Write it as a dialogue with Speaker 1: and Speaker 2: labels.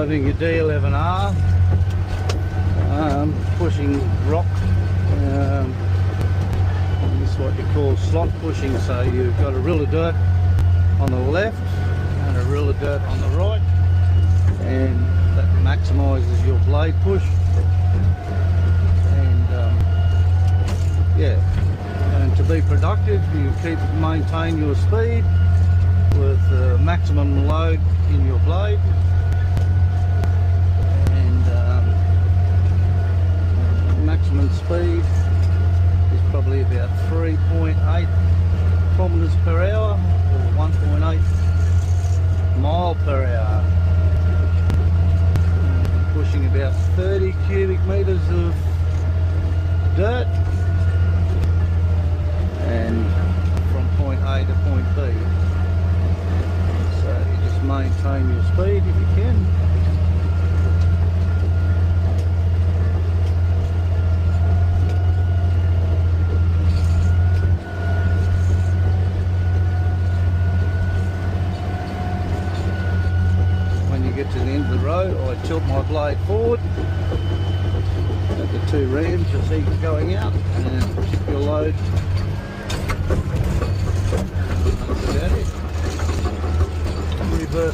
Speaker 1: driving your D11R, pushing rock. This is what you call slot pushing, so you've got a reel of dirt on the left and a reel of dirt on the right, and that maximises your blade push. And yeah, and to be productive you maintain your speed with maximum load in your blade, and maximum speed is probably about 3.8 kilometers per hour or 1.8 mile per hour, pushing about 30 cubic meters of dirt, and from point A to point B. So you just maintain your speed if you can. When you get to the end of the road, I tilt my blade forward at the two rams you see going out, and tip your load. That's about it. Reverse.